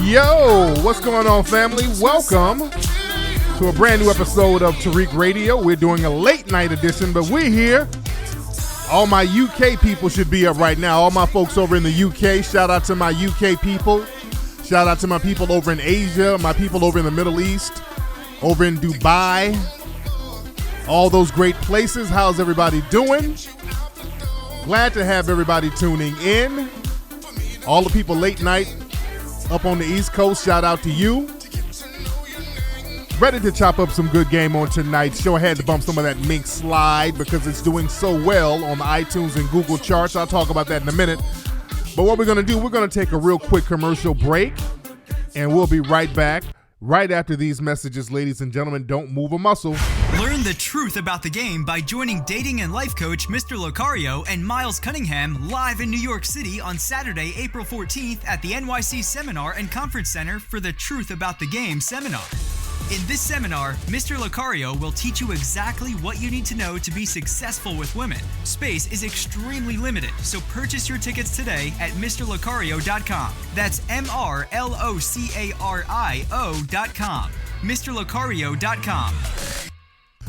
Yo, what's going on, family? Welcome to a brand new episode of Tariq Radio. We're doing a late night edition, but we're here. All my UK people should be up right now. All my folks over in the UK, shout out to my UK people. Shout out to my people over in Asia, my people over in the Middle East, over in Dubai, all those great places. How's everybody doing? Glad to have everybody tuning in. All the people late night up on the East Coast, shout out to you. Ready to chop up some good game on tonight's show. I had to bump some of that Mink slide because it's doing so well on the iTunes and Google charts. I'll talk about that in a minute. But what we're going to do, we're going to take a real quick commercial break, and we'll be right back right after these messages. Ladies and gentlemen, don't move a muscle. Learn the truth about the game by joining dating and life coach Mr. Locario and Miles Cunningham live in New York City on Saturday, April 14th at the NYC Seminar and Conference Center for the Truth About the Game seminar. In this seminar, Mr. Locario will teach you exactly what you need to know to be successful with women. Space is extremely limited, so purchase your tickets today at MrLocario.com. That's MrLocario.com. MrLocario.com.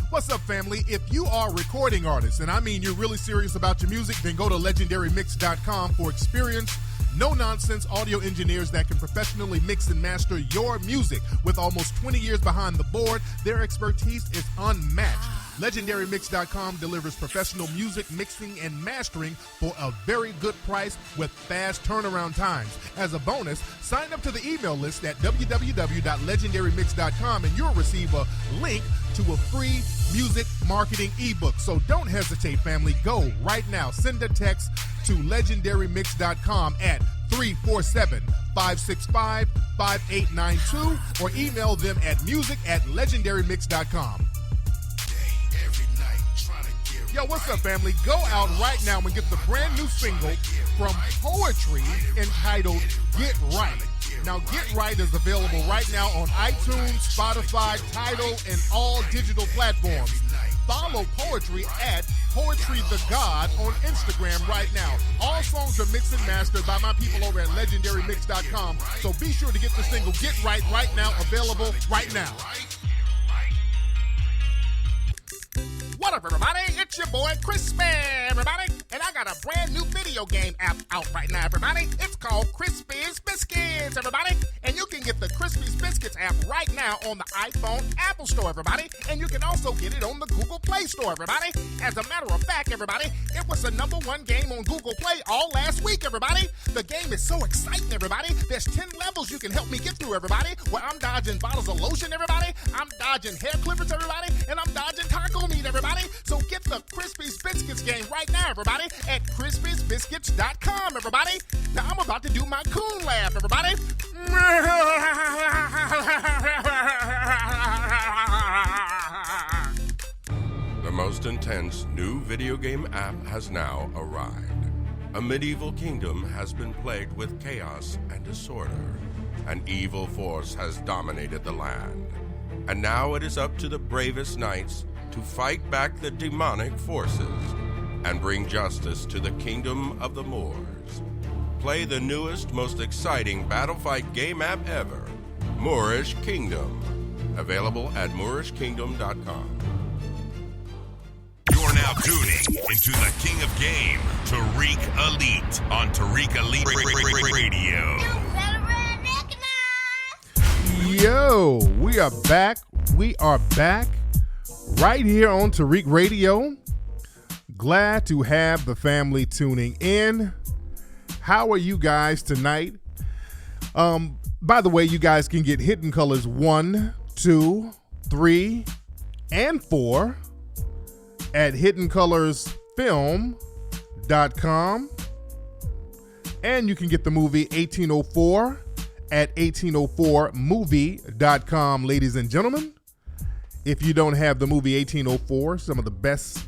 What's up, family? If you are a recording artist, and I mean you're really serious about your music, then go to LegendaryMix.com for experience. No-nonsense audio engineers that can professionally mix and master your music. With almost 20 years behind the board, their expertise is unmatched. LegendaryMix.com delivers professional music mixing and mastering for a very good price with fast turnaround times. As a bonus, sign up to the email list at www.legendarymix.com and you'll receive a link to a free music marketing ebook. So don't hesitate, family. Go right now. Send a text to legendarymix.com at 347-565-5892 or email them at music@legendarymix.com. Yo, what's up, family? Go out right now and get the brand new single from Poetry entitled Get Right. Now, Get Right is available right now on iTunes, Spotify, Tidal, and all digital platforms. Follow Poetry at Poetry the God on Instagram right now. All songs are mixed and mastered by my people over at LegendaryMix.com. So be sure to get the single Get Right right now, available right now. What up, everybody? It's your boy, Crispy, everybody. And I got a brand new video game app out right now, everybody. It's called Crispy's Biscuits, everybody. And you can get the Crispy's Biscuits app right now on the iPhone Apple Store, everybody. And you can also get it on the Google Play Store, everybody. As a matter of fact, everybody, it was the #1 game on Google Play all last week, everybody. The game is so exciting, everybody. There's 10 levels you can help me get through, everybody. Where I'm dodging bottles of lotion, everybody. I'm dodging hair clippers, everybody. And I'm dodging taco meat, everybody. So get the Crispy's Biscuits game right now, everybody, at crispysbiscuits.com, everybody. Now I'm about to do my coon laugh, everybody. The most intense new video game app has now arrived. A medieval kingdom has been plagued with chaos and disorder. An evil force has dominated the land. And now it is up to the bravest knights to fight back the demonic forces and bring justice to the kingdom of the Moors. Play the newest, most exciting battle fight game app ever, Moorish Kingdom. Available at moorishkingdom.com. You're now tuning into the King of Game, Tariq Elite, on Tariq Elite Radio. Yo, we are back. We are back right here on Tariq Radio. Glad to have the family tuning in. How are you guys tonight? By the way, you guys can get Hidden Colors 1, 2, 3, and 4 at hiddencolorsfilm.com. And you can get the movie 1804 at 1804movie.com, ladies and gentlemen. If you don't have the movie 1804, some of the best,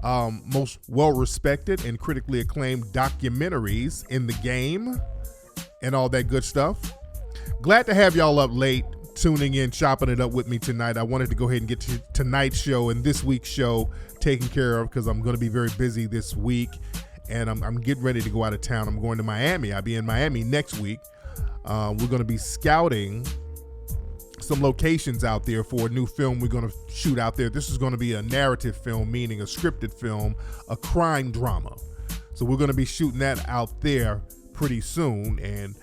most well-respected and critically acclaimed documentaries in the game and all that good stuff. Glad to have y'all up late, tuning in, chopping it up with me tonight. I wanted to go ahead and get to tonight's show and this week's show taken care of because I'm going to be very busy this week, and I'm getting ready to go out of town. I'm going to Miami. I'll be in Miami next week. We're going to be scouting some locations out there for a new film we're going to shoot out there. This is going to be a narrative film, meaning a scripted film, a crime drama. So we're going to be shooting that out there pretty soon. And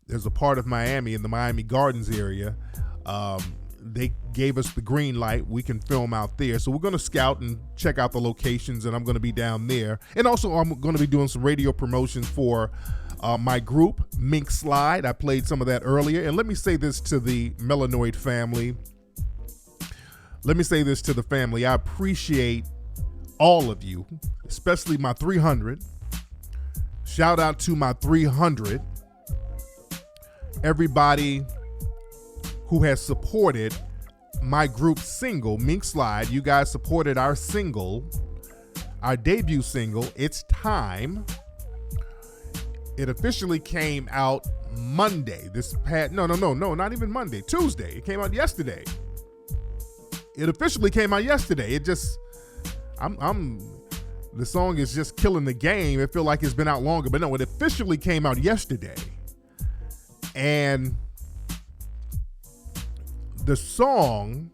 there's a part of Miami, in the Miami Gardens area, they gave us the green light. We can film out there. So we're going to scout and check out the locations, and I'm going to be down there. And also I'm going to be doing some radio promotions for my group, Mink Slide. I played some of that earlier. And let me say this to the Melanoid family. Let me say this to the family. I appreciate all of you, especially my 300. Shout out to my 300. Everybody who has supported my group single, Mink Slide. You guys supported our single, our debut single, It's Time. It officially came out Monday. Not even Monday. Tuesday. It came out yesterday. It officially came out yesterday. It just, the song is just killing the game. It feels like it's been out longer, but no, it officially came out yesterday. And the song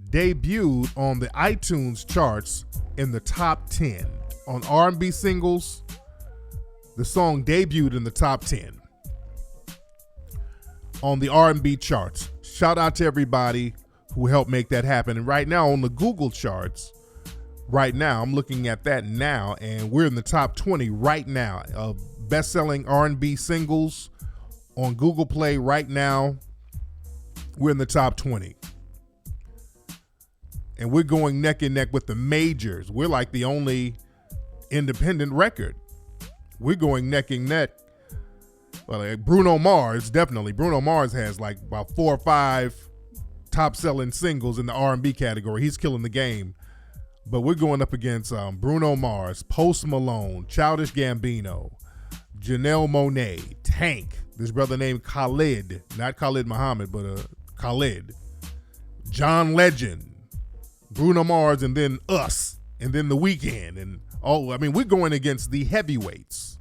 debuted on the iTunes charts in the top 10. On R&B singles, the song debuted in the top 10 on the R&B charts. Shout out to everybody who helped make that happen. And right now on the Google charts, right now, I'm looking at that now, and we're in the top 20 right now of best-selling R&B singles on Google Play right now. We're in the top 20. And we're going neck and neck with the majors. We're like the only independent record. We're going neck and neck. Well, like Bruno Mars, definitely. Bruno Mars has like about 4 or 5 top-selling singles in the R&B category. He's killing the game. But we're going up against Bruno Mars, Post Malone, Childish Gambino, Janelle Monáe, Tank, this brother named Khalid, not Khalid Muhammad, but Khalid, John Legend, Bruno Mars, and then us, and then The Weeknd, and we're going against the heavyweights.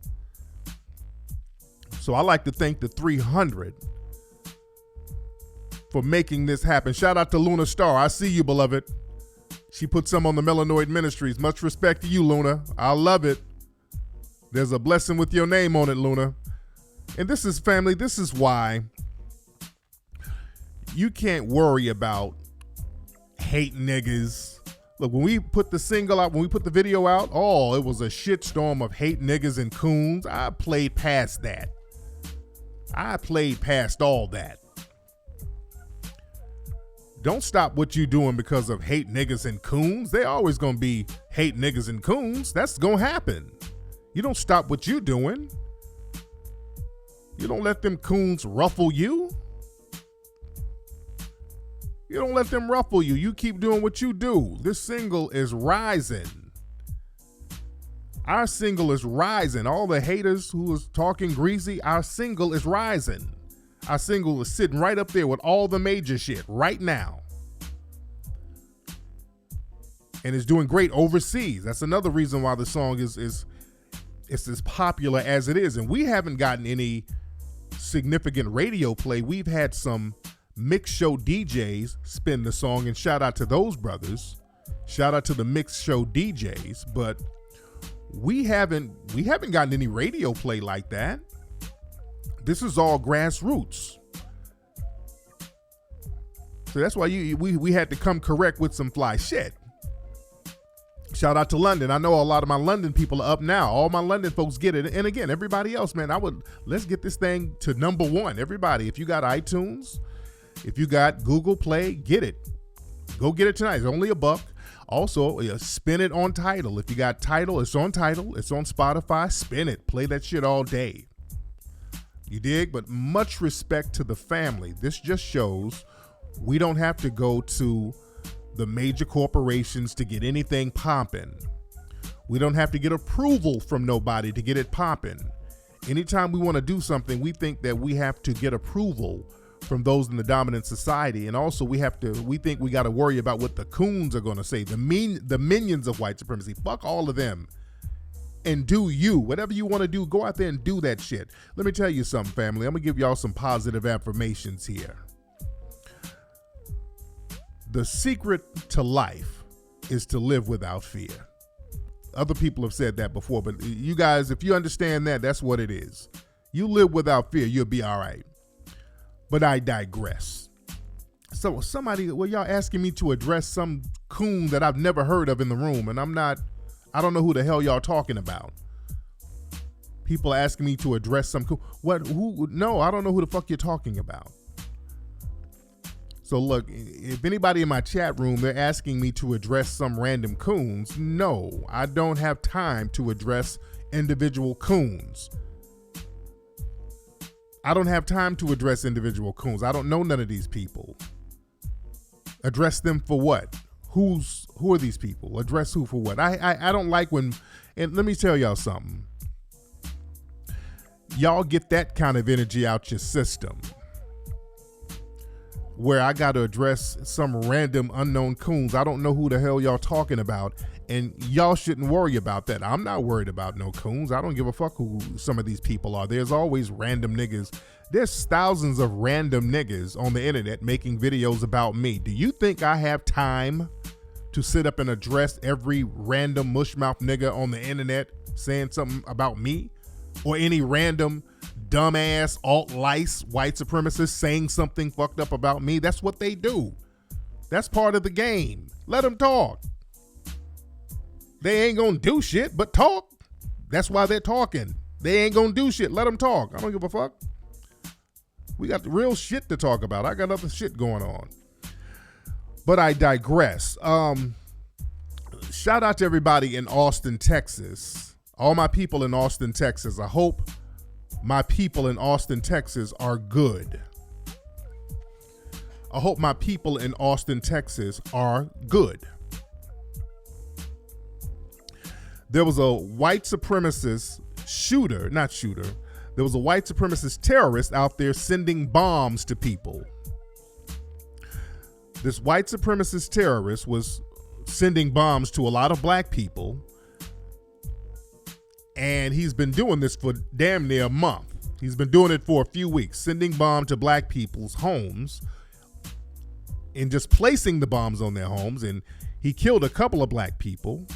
So I like to thank the 300 for making this happen. Shout out to Luna Star. I see you, beloved. She put some on the Melanoid Ministries. Much respect to you, Luna. I love it. There's a blessing with your name on it, Luna. And this is, family, this is why you can't worry about hate niggas. Look, when we put the single out, when we put the video out, it was a shitstorm of hate niggas and coons. I played past that. I played past all that. Don't stop what you're doing because of hate niggas and coons. They always gonna be hate niggas and coons. That's gonna happen. You don't stop what you're doing. You don't let them coons ruffle you. You don't let them ruffle you. You keep doing what you do. This single is rising. Our single is rising. All the haters who is talking greasy, our single is rising. Our single is sitting right up there with all the major shit right now. And it's doing great overseas. That's another reason why the song is as popular as it is. And we haven't gotten any significant radio play. We've had some mix show DJs spin the song, and shout out to those brothers. Shout out to the mix show DJs, but we haven't gotten any radio play like that. This is all grassroots. So that's why we had to come correct with some fly shit. Shout out to London. I know a lot of my London people are up now. All my London folks get it. And again, everybody else, man, let's get this thing to number 1. Everybody, if you got iTunes, if you got Google Play, get it. Go get it tonight. It's only $1. Also, spin it on Tidal. If you got Tidal, it's on Tidal. It's on Spotify. Spin it. Play that shit all day. You dig? But much respect to the family. This just shows we don't have to go to the major corporations to get anything popping. We don't have to get approval from nobody to get it popping. Anytime we want to do something, we think that we have to get approval from those in the dominant society. And also we think we got to worry about what the coons are going to say, the minions of white supremacy. Fuck all of them and do you. Whatever you want to do, go out there and do that shit. Let me tell you something, family. I'm going to give y'all some positive affirmations here. The secret to life is to live without fear. Other people have said that before, but you guys, if you understand that, that's what it is. You live without fear, you'll be all right. But I digress. So y'all asking me to address some coon that I've never heard of in the room, and I don't know who the hell y'all talking about. People asking me to address some coon. No, I don't know who the fuck you're talking about. So look, if anybody in my chat room, they're asking me to address some random coons. No, I don't have time to address individual coons. I don't have time to address individual coons. I don't know none of these people. Address them for what? Who are these people? Address who for what? I don't like when, and let me tell y'all something. Y'all get that kind of energy out your system, where I got to address some random unknown coons. I don't know who the hell y'all talking about, and y'all shouldn't worry about that. I'm not worried about no coons. I don't give a fuck who some of these people are. There's always random niggas. There's thousands of random niggas on the internet making videos about me. Do you think I have time to sit up and address every random mushmouth nigga on the internet saying something about me? Or any random dumbass alt-lice white supremacist saying something fucked up about me? That's what they do. That's part of the game. Let them talk. They ain't gonna do shit but talk. That's why they're talking. They ain't gonna do shit. Let them talk. I don't give a fuck. We got the real shit to talk about. I got other shit going on. But I digress. Shout out to everybody in Austin, Texas. All my people in Austin, Texas. I hope my people in Austin, Texas are good. I hope my people in Austin, Texas are good. There was a white supremacist there was a white supremacist terrorist out there sending bombs to people. This white supremacist terrorist was sending bombs to a lot of black people. And he's been doing this for damn near a month. He's been doing it for a few weeks, sending bombs to black people's homes and just placing the bombs on their homes. And he killed a couple of black people.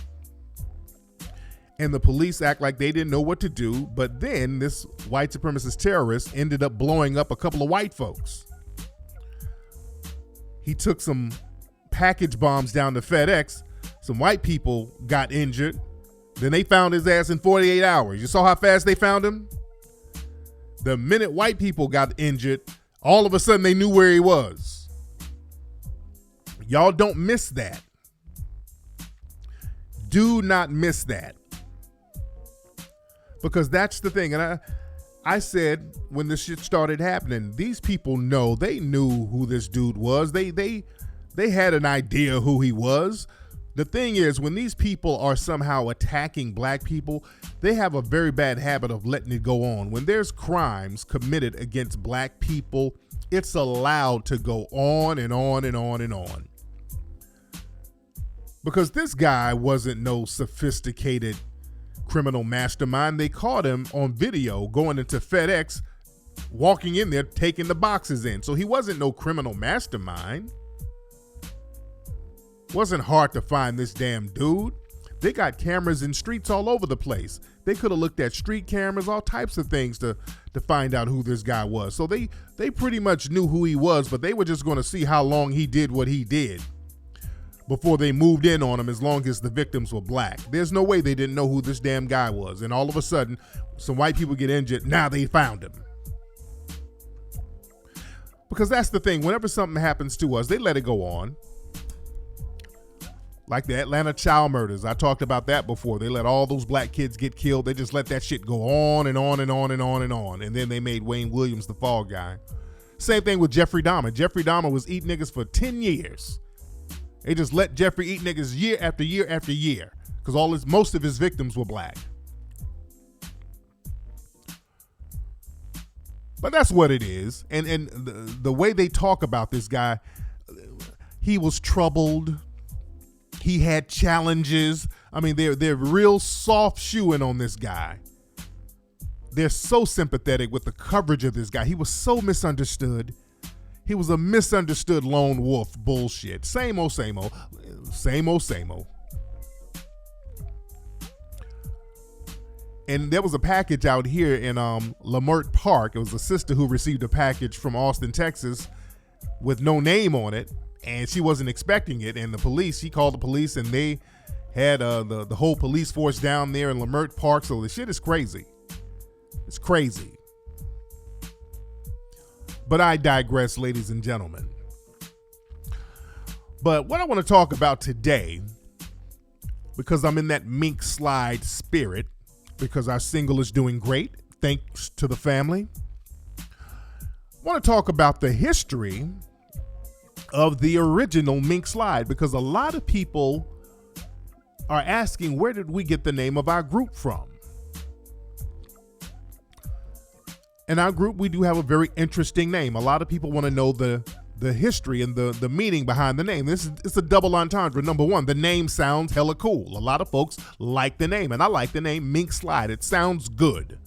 And the police act like they didn't know what to do. But then this white supremacist terrorist ended up blowing up a couple of white folks. He took some package bombs down to FedEx. Some white people got injured. Then they found his ass in 48 hours. You saw how fast they found him? The minute white people got injured, all of a sudden they knew where he was. Y'all don't miss that. Do not miss that. Because that's the thing. And I said when this shit started happening, these people know, they knew who this dude was. They had an idea who he was. The thing is, when these people are somehow attacking black people, they have a very bad habit of letting it go on. When there's crimes committed against black people, it's allowed to go on and on and on and on. Because this guy wasn't no sophisticated criminal mastermind. They caught him on video going into FedEx, walking in there, taking the boxes in. So he wasn't no criminal mastermind. Wasn't hard to find this damn dude. They got cameras in streets all over the place. They could have looked at street cameras, all types of things to find out who this guy was. So they pretty much knew who he was, but they were just going to see how long he did what he did before they moved in on him, as long as the victims were black. There's no way they didn't know who this damn guy was. And all of a sudden, some white people get injured. Now they found him. Because that's the thing. Whenever something happens to us, they let it go on. Like the Atlanta child murders. I talked about that before. They let all those black kids get killed. They just let that shit go on and on and on and on and on. And then they made Wayne Williams the fall guy. Same thing with Jeffrey Dahmer. Jeffrey Dahmer was eating niggas for 10 years. They just let Jeffrey eat niggas year after year after year. Because most of his victims were black. But that's what it is. And the way they talk about this guy, he was troubled. He had challenges. I mean, they're real soft shoeing on this guy. They're so sympathetic with the coverage of this guy. He was so misunderstood. He was a misunderstood lone wolf bullshit. Same old, same old. Same old, same old. And there was a package out here in Lamert Park. It was a sister who received a package from Austin, Texas with no name on it. And she wasn't expecting it. And she called the police, and they had the whole police force down there in Lamert Park. So the shit is crazy. It's crazy. But I digress, ladies and gentlemen. But what I want to talk about today, because I'm in that Mink slide spirit, because our single is doing great, thanks to the family, I want to talk about the history of the original Mink slide, because a lot of people are asking, where did we get the name of our group from? In our group, we do have a very interesting name. A lot of people want to know the history and the meaning behind the name. It's a double entendre. Number one, the name sounds hella cool. A lot of folks like the name, and I like the name Mink Slide. It sounds good.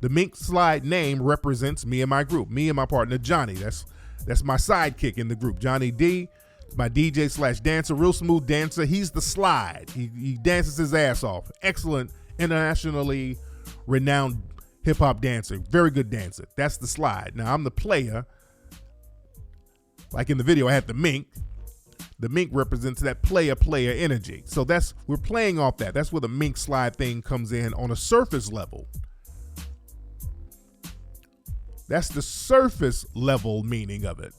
The Mink Slide name represents me and my group, me and my partner Johnny. That's my sidekick in the group. Johnny D, my DJ / dancer, real smooth dancer. He's the slide. He dances his ass off. Excellent, internationally renowned hip-hop dancer, very good dancer. That's the slide. Now I'm the player. Like in the video, I had the Mink. The Mink represents that player energy. So we're playing off that. That's where the Mink slide thing comes in on a surface level. That's the surface level meaning of it.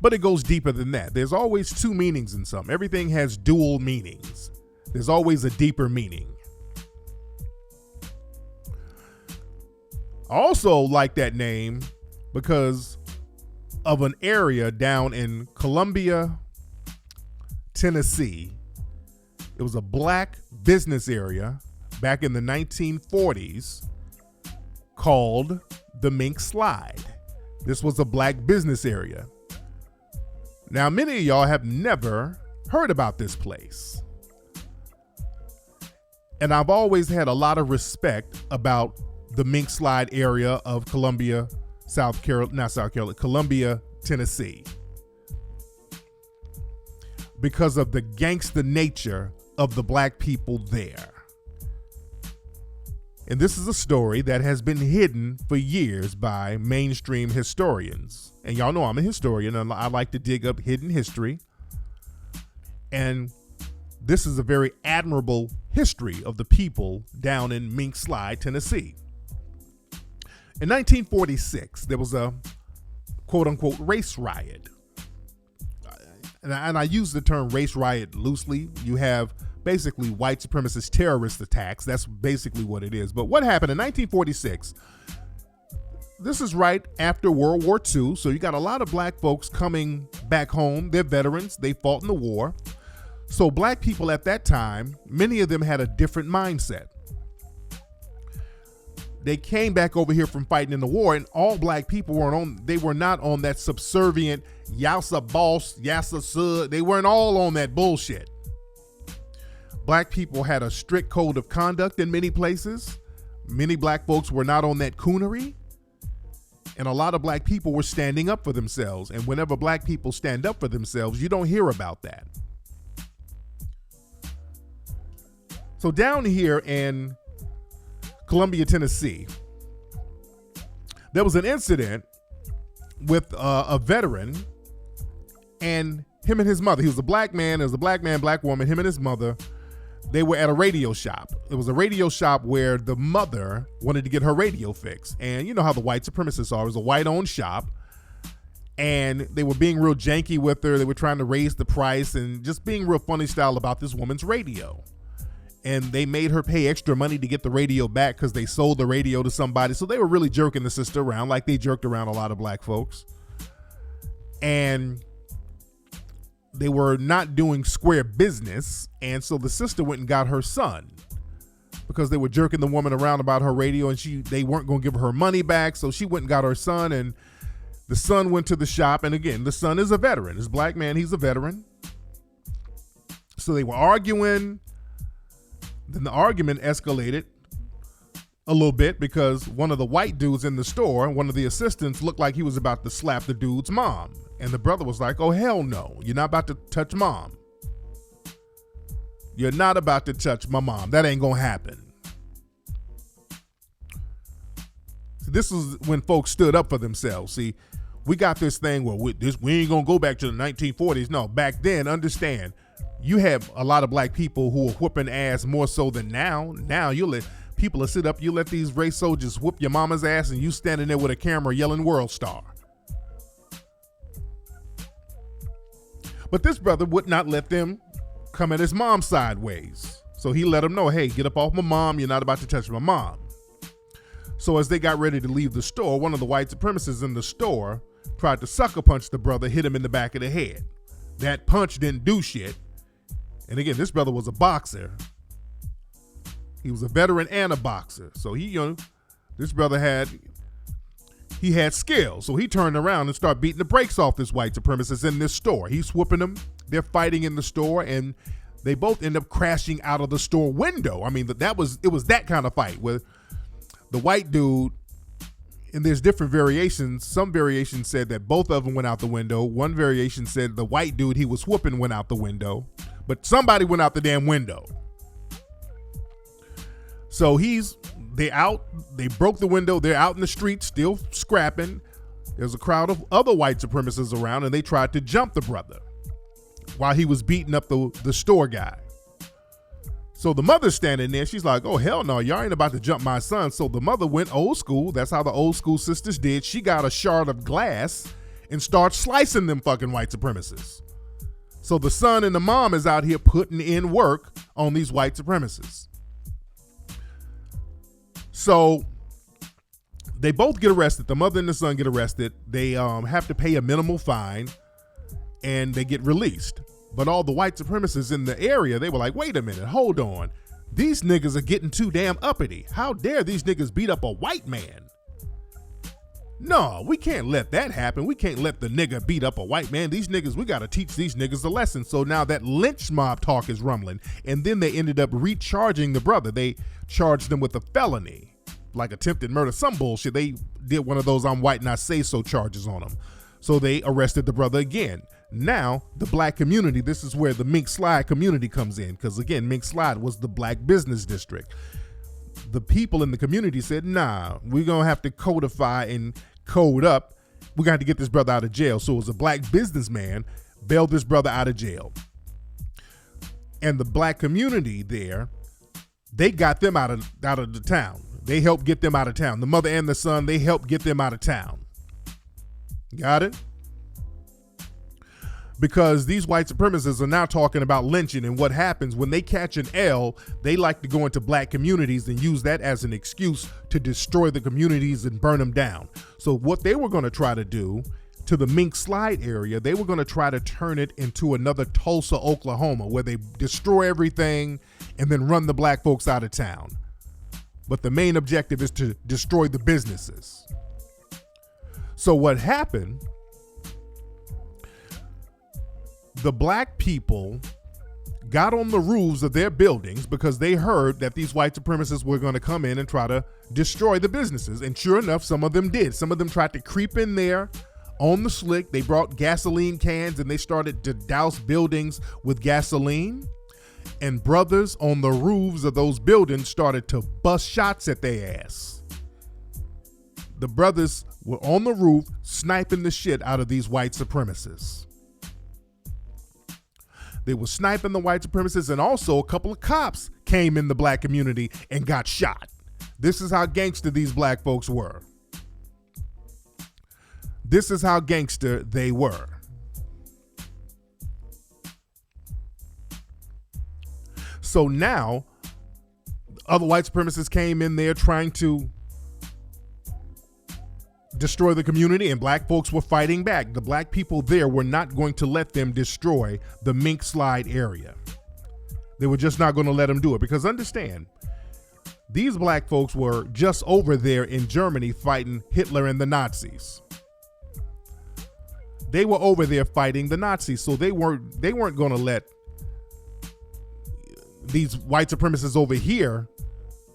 But it goes deeper than that. There's always two meanings in something. Everything has dual meanings. There's always a deeper meaning. I also like that name because of an area down in Columbia, Tennessee. It was a black business area back in the 1940s called the Mink Slide. This was a black business area. Now, many of y'all have never heard about this place. And I've always had a lot of respect about the Mink Slide area of Columbia, Columbia, Tennessee, because of the gangster nature of the black people there. And this is a story that has been hidden for years by mainstream historians. And y'all know I'm a historian, and I like to dig up hidden history. And this is a very admirable history of the people down in Mink Slide, Tennessee. In 1946, there was a quote-unquote race riot. And I use the term race riot loosely. You have basically white supremacist terrorist attacks. That's basically what it is. But what happened in 1946, this is right after World War II, so you got a lot of black folks coming back home. They're veterans. They fought in the war. So black people at that time, many of them had a different mindset. They came back over here from fighting in the war, and all black people were not on that subservient yassa boss, yassa sud. They weren't all on that bullshit. Black people had a strict code of conduct in many places. Many black folks were not on that coonery. And a lot of black people were standing up for themselves. And whenever black people stand up for themselves, you don't hear about that. So down here in Columbia, Tennessee, there was an incident with a veteran and him and his mother. He was a black man. There was a black man, black woman, him and his mother. They were at a radio shop. It was a radio shop where the mother wanted to get her radio fixed. And you know how the white supremacists are. It was a white-owned shop. And they were being real janky with her. They were trying to raise the price and just being real funny style about this woman's radio. And they made her pay extra money to get the radio back because they sold the radio to somebody. So they were really jerking the sister around like they jerked around a lot of black folks. And they were not doing square business. And so the sister went and got her son because they were jerking the woman around about her radio, and they weren't going to give her money back. So she went and got her son, and the son went to the shop. And again, the son is a veteran. This black man, he's a veteran. So they were arguing. Then the argument escalated a little bit because one of the white dudes in the store, one of the assistants, looked like he was about to slap the dude's mom. And the brother was like, oh, hell no. You're not about to touch mom. You're not about to touch my mom. That ain't going to happen. This is when folks stood up for themselves. See, we got this thing where we ain't going to go back to the 1940s. No, back then, understand, you have a lot of black people who are whooping ass more so than now. Now you let people sit up, you let these race soldiers whoop your mama's ass and you standing there with a camera yelling World Star. But this brother would not let them come at his mom sideways. So he let them know, hey, get up off my mom. You're not about to touch my mom. So as they got ready to leave the store, one of the white supremacists in the store tried to sucker punch the brother, hit him in the back of the head. That punch didn't do shit. And again, this brother was a boxer. He was a veteran and a boxer. So this brother had skill. So he turned around and started beating the brakes off this white supremacist in this store. He's whooping them. They're fighting in the store, and they both end up crashing out of the store window. I mean, it was that kind of fight where the white dude, and there's different variations. Some variations said that both of them went out the window. One variation said the white dude he was whooping went out the window, but somebody went out the damn window. So they broke the window. They're out in the street still scrapping. There's a crowd of other white supremacists around, and they tried to jump the brother while he was beating up the store guy. So the mother's standing there. She's like, oh, hell no, y'all ain't about to jump my son. So the mother went old school. That's how the old school sisters did. She got a shard of glass and started slicing them fucking white supremacists. So the son and the mom is out here putting in work on these white supremacists. So they both get arrested. The mother and the son get arrested. They have to pay a minimal fine and they get released. But all the white supremacists in the area, they were like, wait a minute, hold on. These niggas are getting too damn uppity. How dare these niggas beat up a white man? No, we can't let that happen. We can't let the nigga beat up a white man. These niggas, we got to teach these niggas a lesson. So now that lynch mob talk is rumbling. And then they ended up recharging the brother. They charged him with a felony, like attempted murder, some bullshit. They did one of those I'm white and I say so charges on him. So they arrested the brother again. Now, the black community, this is where the Mink Slide community comes in. Because again, Mink Slide was the black business district. The people in the community said, nah, we're going to have to codify and code up. We're going to have to get this brother out of jail. So it was a black businessman bailed this brother out of jail. And the black community there, they got them out of the town. They helped get them out of town. The mother and the son, they helped get them out of town. Got it? Because these white supremacists are now talking about lynching and what happens when they catch an L, they like to go into black communities and use that as an excuse to destroy the communities and burn them down. So what they were going to try to do to the Mink Slide area, they were going to try to turn it into another Tulsa, Oklahoma, where they destroy everything and then run the black folks out of town. But the main objective is to destroy the businesses. So what happened, the black people got on the roofs of their buildings because they heard that these white supremacists were going to come in and try to destroy the businesses. And sure enough, some of them did. Some of them tried to creep in there on the slick. They brought gasoline cans and they started to douse buildings with gasoline. And brothers on the roofs of those buildings started to bust shots at their ass. The brothers were on the roof sniping the shit out of these white supremacists. They were sniping the white supremacists, and also a couple of cops came in the black community and got shot. This is how gangster these black folks were. This is how gangster they were. So now, other white supremacists came in there trying to destroy the community, and black folks were fighting back. The black people there were not going to let them destroy the Mink Slide area. They were just not going to let them do it, because understand, these black folks were just over there in Germany fighting Hitler and the Nazis. They were over there fighting the Nazis, so they weren't going to let these white supremacists over here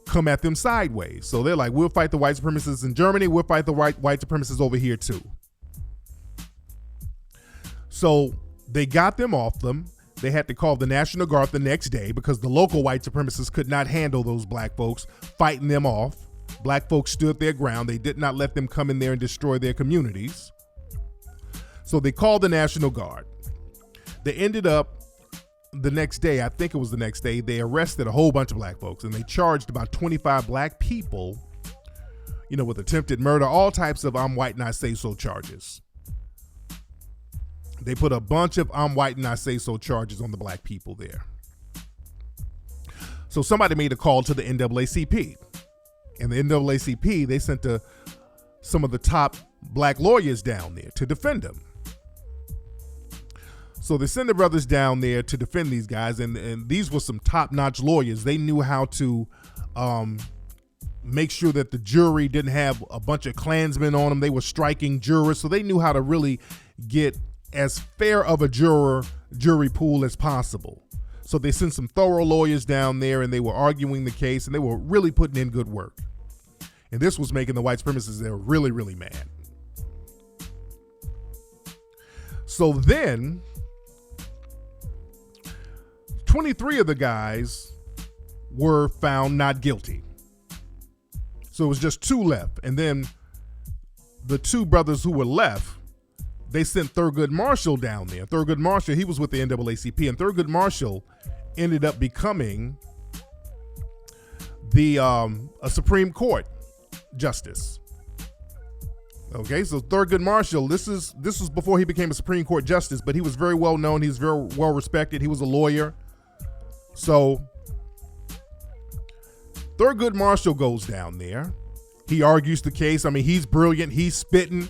come at them sideways. So they're like, we'll fight the white supremacists in Germany. We'll fight the white supremacists over here too. So they got them off them. They had to call the National Guard the next day because the local white supremacists could not handle those black folks fighting them off. Black folks stood their ground. They did not let them come in there and destroy their communities. So they called the National Guard. They ended up the next day, I think it was the next day, they arrested a whole bunch of black folks and they charged about 25 black people, with attempted murder, all types of I'm white and I say so charges. They put a bunch of I'm white and I say so charges on the black people there. So somebody made a call to the NAACP. And the NAACP, they sent some of the top black lawyers down there to defend them. So they send the brothers down there to defend these guys, and these were some top-notch lawyers. They knew how to make sure that the jury didn't have a bunch of Klansmen on them. They were striking jurors, so they knew how to really get as fair of a jury pool as possible. So they sent some thorough lawyers down there, and they were arguing the case, and they were really putting in good work. And this was making the white supremacists, they were really, really mad. So then 23 of the guys were found not guilty. So it was just 2 left. And then the 2 brothers who were left, they sent Thurgood Marshall down there. Thurgood Marshall, he was with the NAACP, and Thurgood Marshall ended up becoming a Supreme Court justice. Okay, so Thurgood Marshall, this was before he became a Supreme Court justice, but he was very well known. He was very well respected. He was a lawyer. So Thurgood Marshall goes down there. He argues the case. I mean, he's brilliant. He's spitting.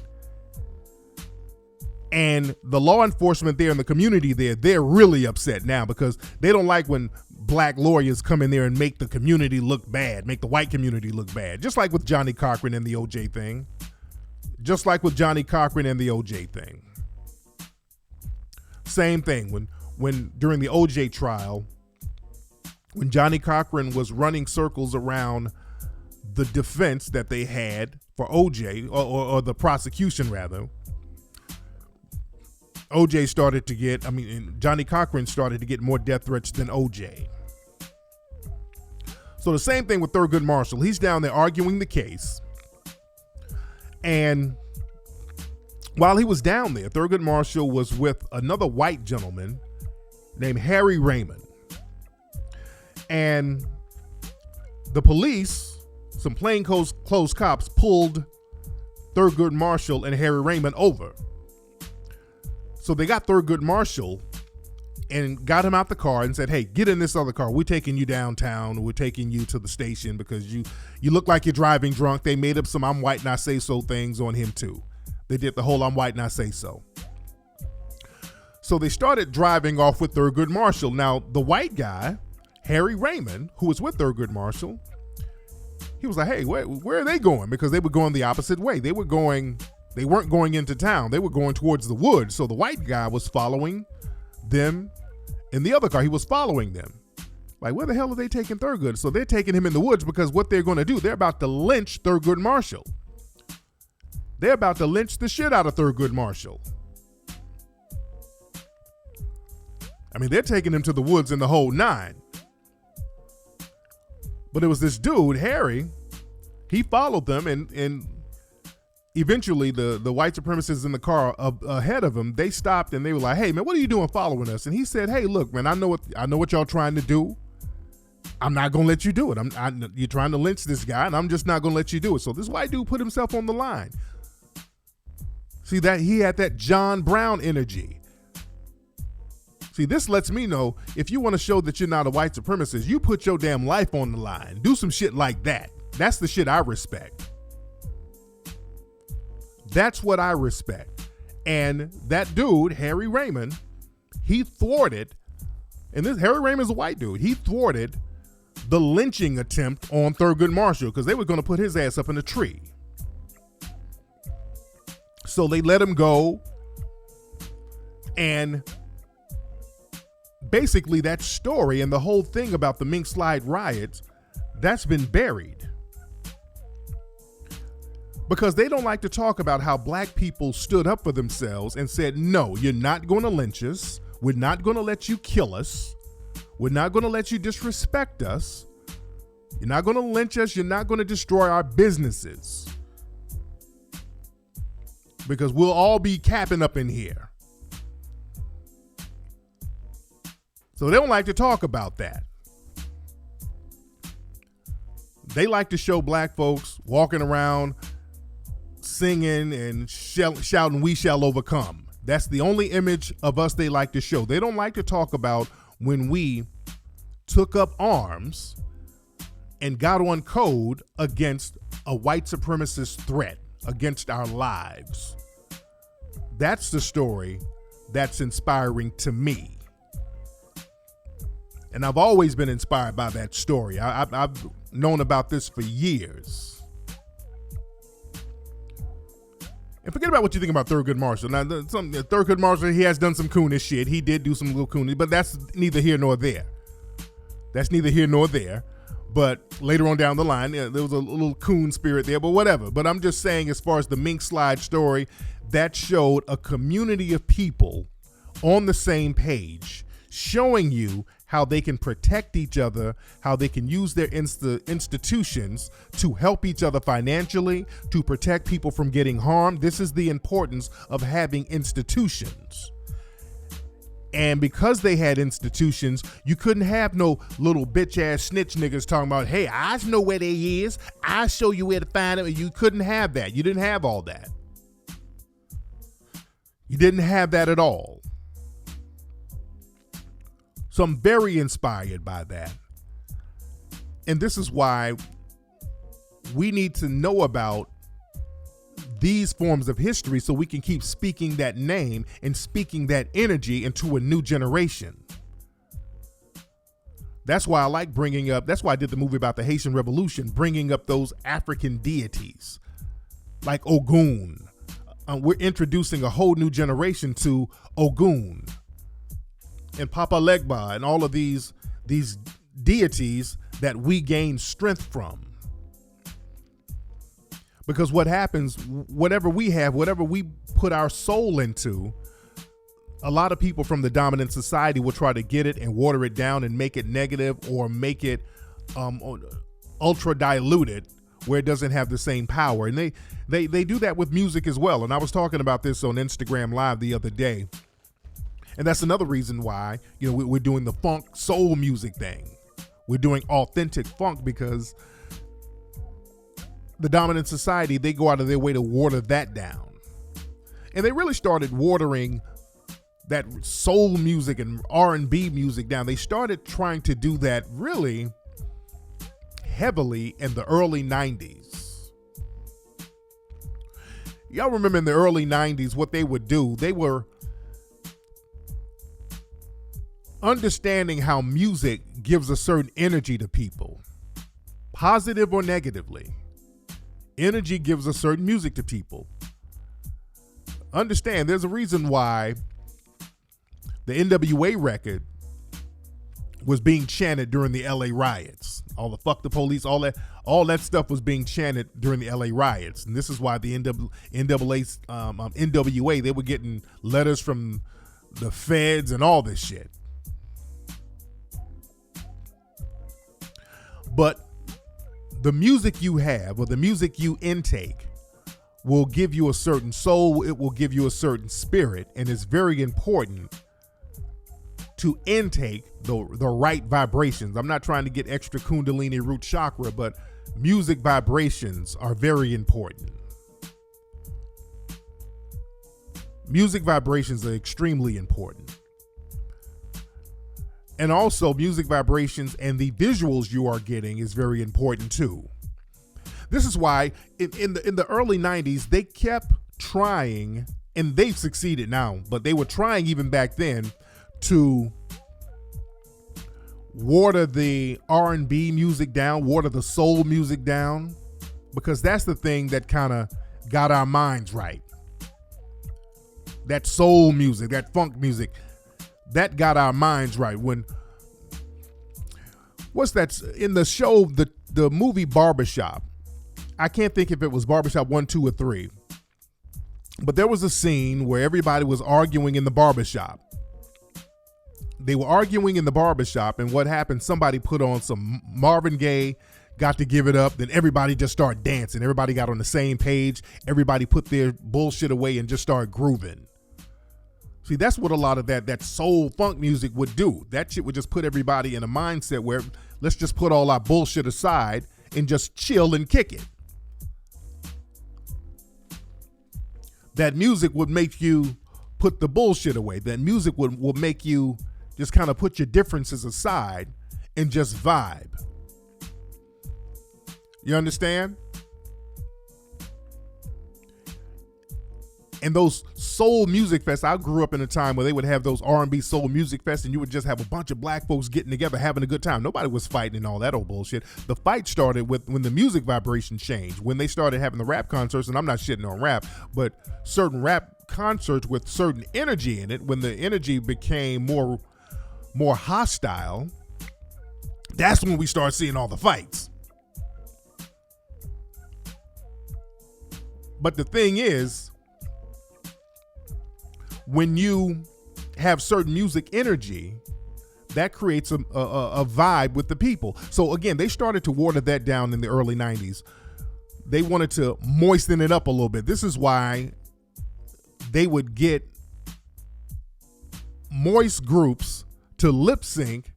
And the law enforcement there in the community there, they're really upset now because they don't like when black lawyers come in there and make the community look bad, make the white community look bad. Just like with Johnny Cochran and the OJ thing. Same thing when during the OJ trial, when Johnny Cochran was running circles around the defense that they had for OJ, or the prosecution rather, Johnny Cochran started to get more death threats than OJ. So the same thing with Thurgood Marshall. He's down there arguing the case. And while he was down there, Thurgood Marshall was with another white gentleman named Harry Raymond. And the police, some plainclothes cops, pulled Thurgood Marshall and Harry Raymond over. So they got Thurgood Marshall and got him out the car and said, hey, get in this other car. We're taking you downtown. We're taking you to the station because you look like you're driving drunk. They made up some I'm white and I say so things on him too. They did the whole I'm white and I say so. So they started driving off with Thurgood Marshall. Now, the white guy, Harry Raymond, who was with Thurgood Marshall, he was like, hey, where are they going? Because they were going the opposite way. They weren't going into town. They were going towards the woods. So the white guy was following them in the other car. He was following them. Like, where the hell are they taking Thurgood? So they're taking him in the woods because what they're going to do, they're about to lynch Thurgood Marshall. They're about to lynch the shit out of Thurgood Marshall. I mean, they're taking him to the woods in the whole 9. But it was this dude, Harry, he followed them and eventually the white supremacists in the car ahead of him, they stopped and they were like, hey man, what are you doing following us? And he said, hey, look, man, I know what y'all trying to do. I'm not going to let you do it. You're trying to lynch this guy and I'm just not going to let you do it. So this white dude put himself on the line. See that he had that John Brown energy. See, this lets me know if you want to show that you're not a white supremacist, you put your damn life on the line. Do some shit like that. That's the shit I respect. That's what I respect. And that dude, Harry Raymond, he thwarted, and this Harry Raymond's a white dude, he thwarted the lynching attempt on Thurgood Marshall because they were going to put his ass up in a tree. So they let him go, and basically that story and the whole thing about the Mink Slide riots, that's been buried. Because they don't like to talk about how black people stood up for themselves and said, no, you're not going to lynch us. We're not going to let you kill us. We're not going to let you disrespect us. You're not going to lynch us. You're not going to destroy our businesses. Because we'll all be capping up in here. So they don't like to talk about that. They like to show black folks walking around singing and shouting, "We shall overcome." That's the only image of us they like to show. They don't like to talk about when we took up arms and got on code against a white supremacist threat against our lives. That's the story that's inspiring to me. And I've always been inspired by that story. I've known about this for years. And forget about what you think about Thurgood Marshall. Now, Thurgood Marshall, he has done some coonish shit. He did do some little coonish, but that's neither here nor there. That's neither here nor there. But later on down the line, there was a little coon spirit there, but whatever. But I'm just saying, as far as the Mink Slide story, that showed a community of people on the same page, showing you how they can protect each other, how they can use their institutions to help each other financially, to protect people from getting harmed. This is the importance of having institutions. And because they had institutions, you couldn't have no little bitch ass snitch niggas talking about, hey, I know where they is. I'll show you where to find them. You couldn't have that. You didn't have all that. You didn't have that at all. So I'm very inspired by that. And this is why we need to know about these forms of history so we can keep speaking that name and speaking that energy into a new generation. That's why I like bringing up, that's why I did the movie about the Haitian Revolution, bringing up those African deities like Ogun. We're introducing a whole new generation to Ogun and Papa Legba and all of these deities that we gain strength from. Because what happens, whatever we have, whatever we put our soul into, a lot of people from the dominant society will try to get it and water it down and make it negative or make it ultra diluted where it doesn't have the same power. And they do that with music as well. And I was talking about this on Instagram Live the other day. And that's another reason why, we're doing the funk soul music thing. We're doing authentic funk because the dominant society, they go out of their way to water that down. And they really started watering that soul music and R&B music down. They started trying to do that really heavily in the early 90s. Y'all remember in the early 90s what they would do? They were understanding how music gives a certain energy to people, positive or negatively. Energy gives a certain music to people. Understand, there's a reason why the NWA record was being chanted during the LA riots. All the fuck the police, all that stuff was being chanted during the LA riots. And this is why the NWA, they were getting letters from the feds and all this shit. But the music you have or the music you intake will give you a certain soul. It will give you a certain spirit. And it's very important to intake the right vibrations. I'm not trying to get extra Kundalini root chakra, but music vibrations are very important. Music vibrations are extremely important. And also music vibrations and the visuals you are getting is very important too. This is why in the early 90s, they kept trying, and they've succeeded now, but they were trying even back then to water the R&B music down, water the soul music down, because that's the thing that kind of got our minds right. That soul music, that funk music. that got our minds right. When what's that in the show, the movie Barbershop? I can't think if it was Barbershop 1, 2, or 3, but there was a scene where everybody was arguing in the barbershop. They were arguing in the barbershop, and what happened? Somebody put on some Marvin Gaye, Got to Give It Up. Then everybody just started dancing. Everybody got on the same page. Everybody put their bullshit away and just started grooving. See, that's what a lot of that soul funk music would do. That shit would just put everybody in a mindset where let's just put all our bullshit aside and just chill and kick it. That music would make you put the bullshit away. That music would make you just kind of put your differences aside and just vibe. You understand? And those soul music fests, I grew up in a time where they would have those R&B soul music fests, and you would just have a bunch of black folks getting together, having a good time. Nobody was fighting and all that old bullshit. The fight started with when the music vibration changed, when they started having the rap concerts, and I'm not shitting on rap, but certain rap concerts with certain energy in it, when the energy became more hostile, that's when we start seeing all the fights. But the thing is, when you have certain music energy, that creates a vibe with the people. So again, they started to water that down in the early 90s. They wanted to moisten it up a little bit. This is why they would get moist groups to lip sync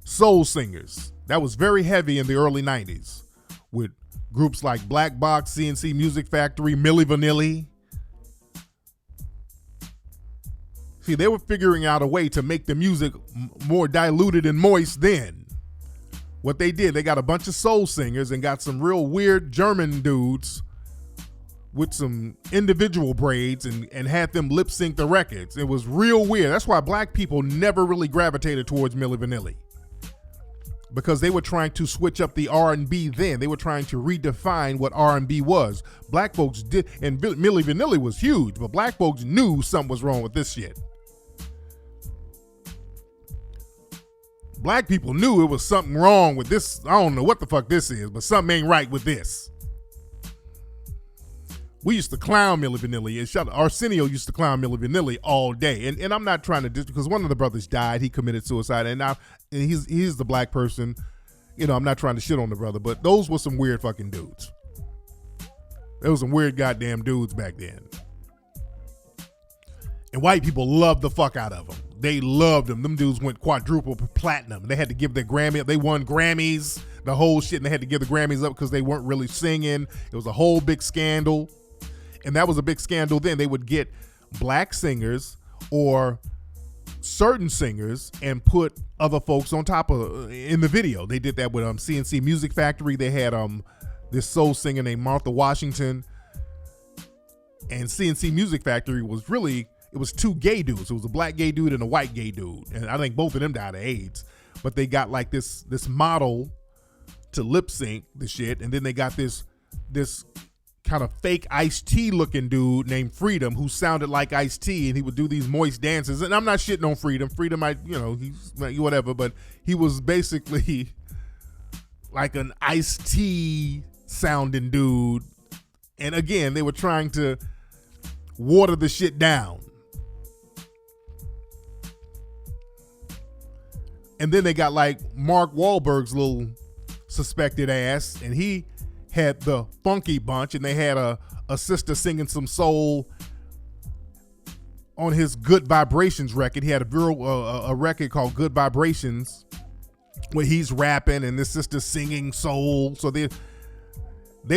soul singers. That was very heavy in the early 90s with groups like Black Box, CNC Music Factory, Milli Vanilli. See, they were figuring out a way to make the music more diluted and moist then. What they did, they got a bunch of soul singers and got some real weird German dudes with some individual braids and had them lip sync the records. It was real weird. That's why black people never really gravitated towards Milli Vanilli, because they were trying to switch up the R&B then. They were trying to redefine what R&B was. Black folks did, and Milli Vanilli was huge, but black folks knew something was wrong with this shit. Black people knew it was something wrong with this. I don't know what the fuck this is, but something ain't right with this. We used to clown Milli Vanilli. Arsenio used to clown Milli Vanilli all day. And I'm not trying to, because one of the brothers died. He committed suicide. And now he's the black person. You know, I'm not trying to shit on the brother, but those were some weird fucking dudes. There was some weird goddamn dudes back then. And white people loved the fuck out of them. They loved them. Them dudes went quadruple platinum. They had to give their Grammy up. They won Grammys, the whole shit, and they had to give the Grammys up because they weren't really singing. It was a whole big scandal. And that was a big scandal then. They would get black singers or certain singers and put other folks on top of in the video. They did that with CNC Music Factory. They had this soul singer named Martha Washington. And CNC Music Factory was really, it was two gay dudes. It was a black gay dude and a white gay dude. And I think both of them died of AIDS. But they got like this model to lip sync the shit. And then they got this kind of fake Ice-T looking dude named Freedom who sounded like Ice-T, and he would do these moist dances. And I'm not shitting on Freedom. Freedom, he's like whatever, but he was basically like an Ice-T sounding dude. And again, they were trying to water the shit down. And then they got like Mark Wahlberg's little suspected ass, and he had the Funky Bunch, and they had a sister singing some soul on his Good Vibrations record. He had a record called Good Vibrations where he's rapping and this sister singing soul. So they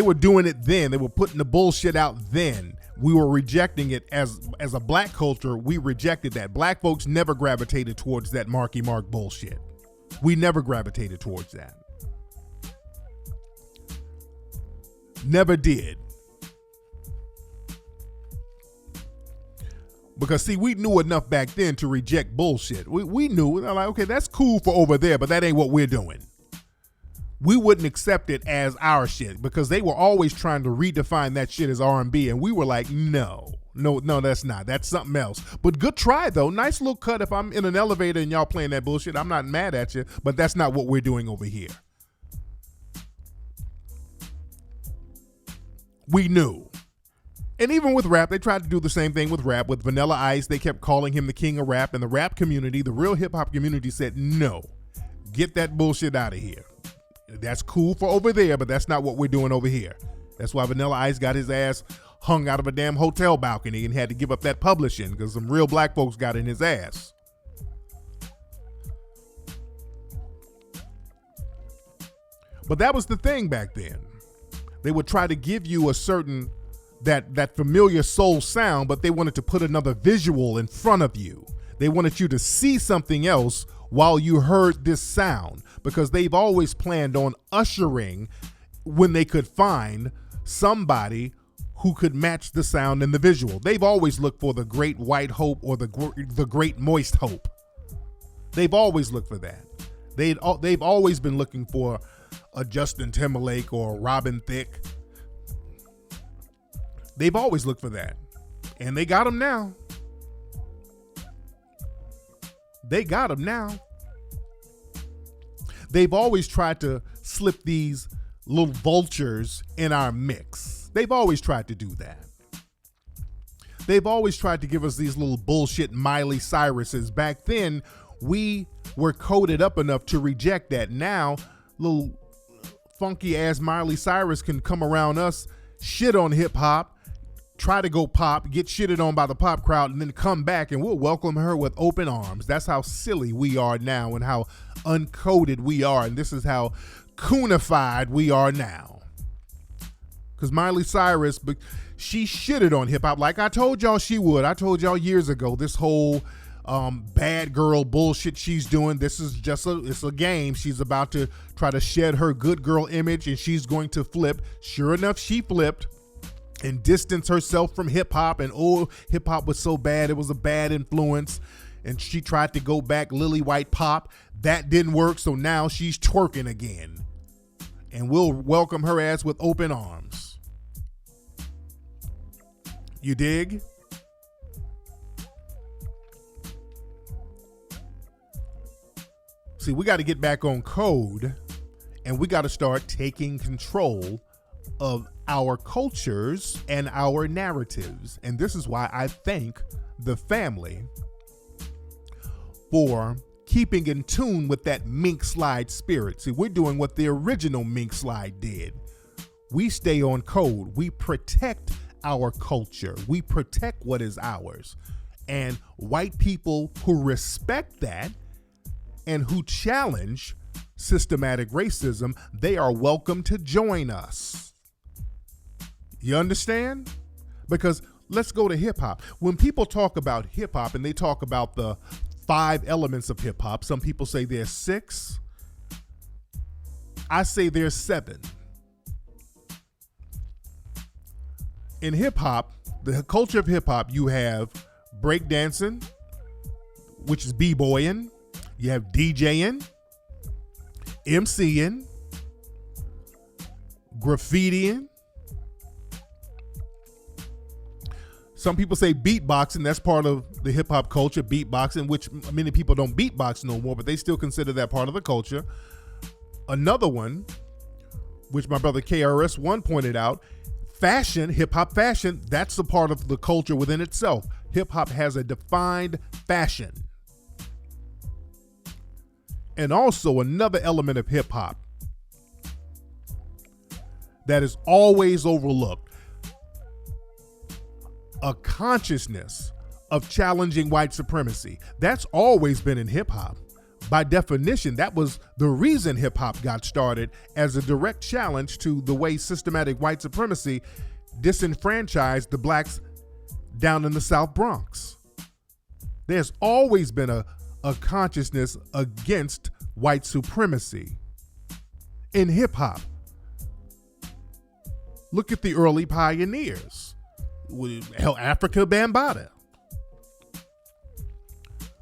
were doing it then. They were putting the bullshit out then. We were rejecting it as a black culture. We rejected that. Black folks never gravitated towards that Marky Mark bullshit. We never gravitated towards that. Never did. Because see, we knew enough back then to reject bullshit. We knew, like, okay, that's cool for over there, but that ain't what we're doing. We wouldn't accept it as our shit because they were always trying to redefine that shit as R&B, and we were like, no, No, that's not. That's something else. But good try, though. Nice little cut. If I'm in an elevator and y'all playing that bullshit, I'm not mad at you, but that's not what we're doing over here. We knew. And even with rap, they tried to do the same thing with rap. With Vanilla Ice, they kept calling him the king of rap, and the rap community, the real hip-hop community, said, no, get that bullshit out of here. That's cool for over there, but that's not what we're doing over here. That's why Vanilla Ice got his ass hung out of a damn hotel balcony and had to give up that publishing because some real black folks got in his ass. But that was the thing back then. They would try to give you a certain, that familiar soul sound, but they wanted to put another visual in front of you. They wanted you to see something else while you heard this sound, because they've always planned on ushering when they could find somebody who could match the sound and the visual. They've always looked for the great white hope or the great moist hope. They've always looked for that. They've always been looking for a Justin Timberlake or Robin Thicke. They've always looked for that. And they got him now. They got him now. They've always tried to slip these little vultures in our mix. They've always tried to do that. They've always tried to give us these little bullshit Miley Cyruses. Back then, we were coded up enough to reject that. Now, little funky ass Miley Cyrus can come around us, shit on hip hop, try to go pop, get shitted on by the pop crowd, and then come back and we'll welcome her with open arms. That's how silly we are now and how uncoded we are. And this is how coonified we are now. Because Miley Cyrus, she shitted on hip hop like I told y'all she would. I told y'all years ago, this whole bad girl bullshit she's doing. This is just it's a game. She's about to try to shed her good girl image and she's going to flip. Sure enough, she flipped and distanced herself from hip hop. And hip hop was so bad. It was a bad influence. And she tried to go back lily white pop. That didn't work. So now she's twerking again. And we'll welcome her ass with open arms. You dig? See, we got to get back on code and we got to start taking control of our cultures and our narratives. And this is why I thank the family for keeping in tune with that Mink slide spirit. See, we're doing what the original Mink slide did. We stay on code. We protect our culture. We protect what is ours. And white people who respect that and who challenge systematic racism, they are welcome to join us. You understand? Because let's go to hip hop. When people talk about hip hop and they talk about the 5 elements of hip hop, some people say there's 6. I say there's 7. In hip hop, the culture of hip hop, you have breakdancing, which is b-boying. You have DJing, MCing, graffitiing. Some people say beatboxing. That's part of the hip hop culture, beatboxing, which many people don't beatbox no more, but they still consider that part of the culture. Another one, which my brother KRS-One pointed out, fashion, hip hop fashion, that's a part of the culture within itself. Hip hop has a defined fashion. And also another element of hip hop that is always overlooked, a consciousness of challenging white supremacy. That's always been in hip hop. By definition, that was the reason hip hop got started, as a direct challenge to the way systematic white supremacy disenfranchised the blacks down in the South Bronx. There's always been a consciousness against white supremacy in hip hop. Look at the early pioneers. Hell, Africa Bambaataa.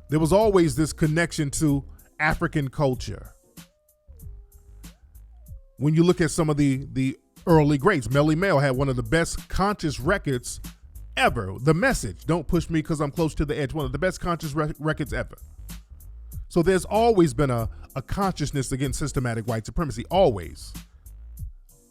There was always this connection to African culture. When you look at some of the early greats, Melly Mel had one of the best conscious records ever. The Message, Don't Push Me Because I'm Close to the Edge, one of the best conscious records ever. So there's always been a consciousness against systematic white supremacy, always.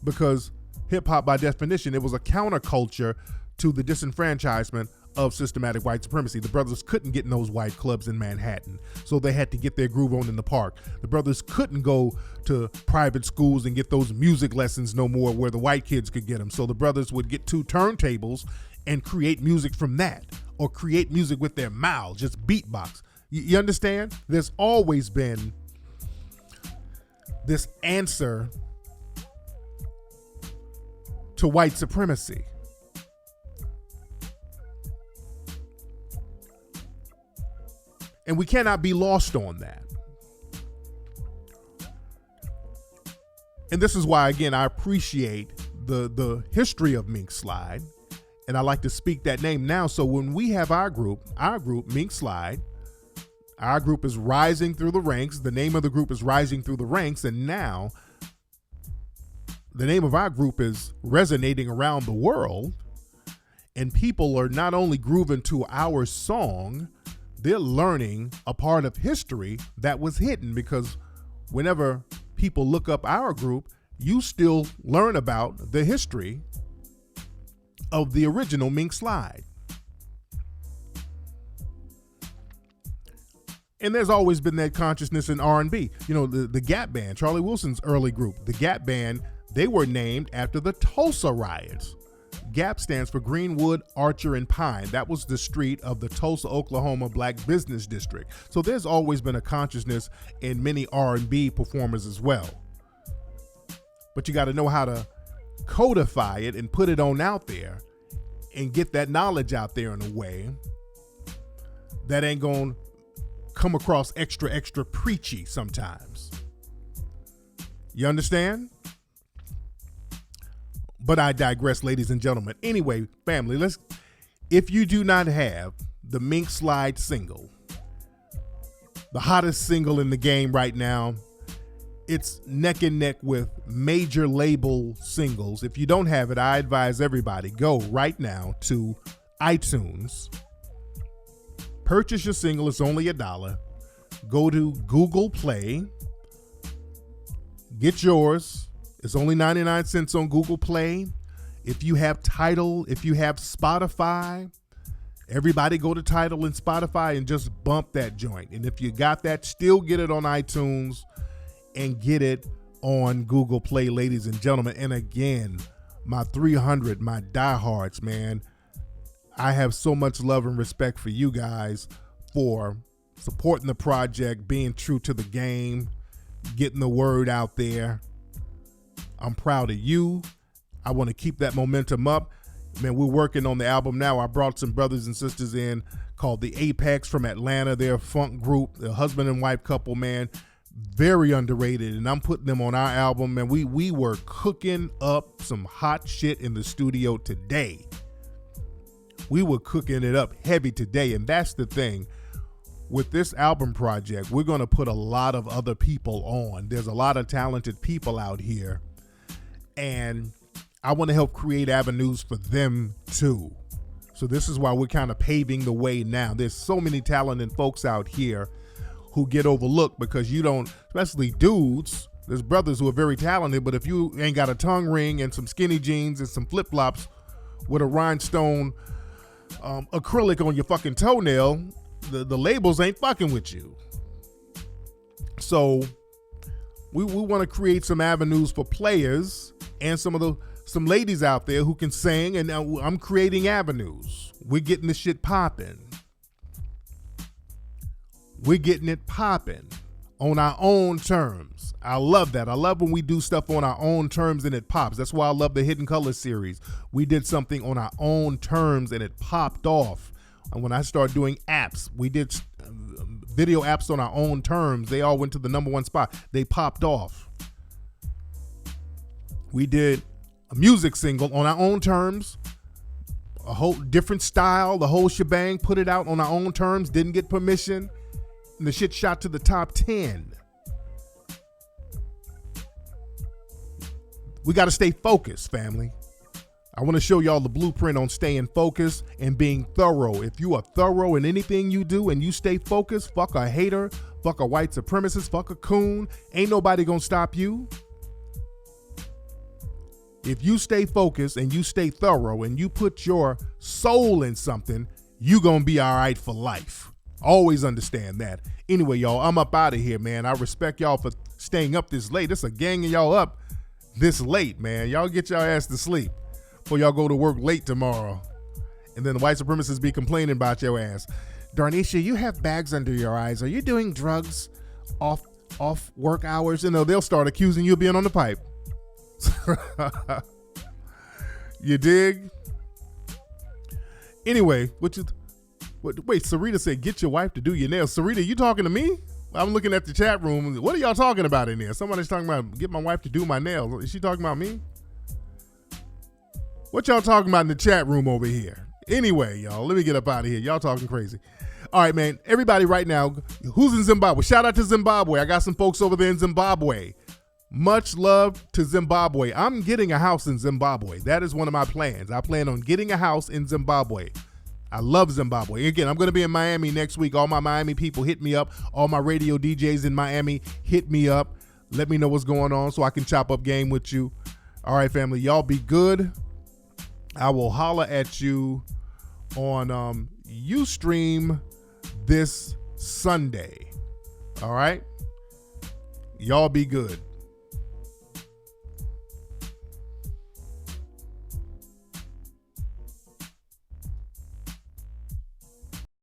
Because hip-hop, by definition, it was a counterculture to the disenfranchisement of systematic white supremacy. The brothers couldn't get in those white clubs in Manhattan, so they had to get their groove on in the park. The brothers couldn't go to private schools and get those music lessons no more where the white kids could get them. So the brothers would get two turntables and create music from that, or create music with their mouths, just beatbox. You understand? There's always been this answer to white supremacy. And we cannot be lost on that. And this is why, again, I appreciate the history of Mink Slide. And I like to speak that name now. So when we have our group, Mink Slide, our group is rising through the ranks. The name of the group is Rising Through the Ranks. And now the name of our group is resonating around the world. And people are not only grooving to our song, they're learning a part of history that was hidden, because whenever people look up our group, you still learn about the history of the original Mink Slide. And there's always been that consciousness in R&B. You know, the Gap Band, Charlie Wilson's early group, the Gap Band, they were named after the Tulsa riots. GAP stands for Greenwood, Archer, and Pine. That was the street of the Tulsa, Oklahoma Black Business District. So there's always been a consciousness in many R&B performers as well. But you got to know how to codify it and put it on out there and get that knowledge out there in a way that ain't going to come across extra preachy sometimes. You understand? But I digress, ladies and gentlemen. Anyway, family, if you do not have the Mink Slide single, the hottest single in the game right now, it's neck and neck with major label singles. If you don't have it, I advise everybody, go right now to iTunes, purchase your single. It's only $1. Go to Google Play, get yours. It's only 99 cents on Google Play. If you have Tidal, if you have Spotify, everybody go to Tidal and Spotify and just bump that joint. And if you got that, still get it on iTunes and get it on Google Play, ladies and gentlemen. And again, my 300, my diehards, man, I have so much love and respect for you guys for supporting the project, being true to the game, getting the word out there. I'm proud of you. I want to keep that momentum up. Man, we're working on the album now. I brought some brothers and sisters in called the Apex from Atlanta. They're a funk group, a husband and wife couple, man. Very underrated. And I'm putting them on our album. Man, we were cooking up some hot shit in the studio today. We were cooking it up heavy today. And that's the thing. With this album project, we're going to put a lot of other people on. There's a lot of talented people out here. And I want to help create avenues for them too. So this is why we're kind of paving the way now. There's so many talented folks out here who get overlooked because you don't, especially dudes. There's brothers who are very talented, but if you ain't got a tongue ring and some skinny jeans and some flip-flops with a rhinestone acrylic on your fucking toenail, the labels ain't fucking with you. So we want to create some avenues for players and some ladies out there who can sing, and I'm creating avenues. We're getting this shit popping. We're getting it popping on our own terms. I love that. I love when we do stuff on our own terms and it pops. That's why I love the Hidden Colors series. We did something on our own terms and it popped off. And when I started doing apps, we did video apps on our own terms. They all went to the #1 spot. They popped off. We did a music single on our own terms, a whole different style, the whole shebang, put it out on our own terms, didn't get permission, and the shit shot to the top 10. We got to stay focused, family. I want to show y'all the blueprint on staying focused and being thorough. If you are thorough in anything you do and you stay focused, fuck a hater, fuck a white supremacist, fuck a coon, ain't nobody gonna stop you. If you stay focused and you stay thorough and you put your soul in something, you gonna be all right for life. Always understand that. Anyway, y'all, I'm up out of here, man. I respect y'all for staying up this late. It's a gang of y'all up this late, man. Y'all get y'all ass to sleep before y'all go to work late tomorrow. And then the white supremacists be complaining about your ass. Darnisha, you have bags under your eyes. Are you doing drugs off work hours? You know, they'll start accusing you of being on the pipe. You dig? Anyway, wait, Sarita said, get your wife to do your nails. Sarita, you talking to me? I'm looking at the chat room. What are y'all talking about in there? Somebody's talking about get my wife to do my nails. Is she talking about me? What y'all talking about in the chat room over here? Anyway, y'all, let me get up out of here. Y'all talking crazy. All right, man. Everybody right now, who's in Zimbabwe? Shout out to Zimbabwe. I got some folks over there in Zimbabwe. Much love to Zimbabwe. I'm getting a house in Zimbabwe. That is one of my plans. I plan on getting a house in Zimbabwe. I love Zimbabwe. Again, I'm going to be in Miami next week. All my Miami people hit me up. All my radio DJs in Miami hit me up. Let me know what's going on so I can chop up game with you. All right, family. Y'all be good. I will holler at you on Ustream this Sunday. All right? Y'all be good.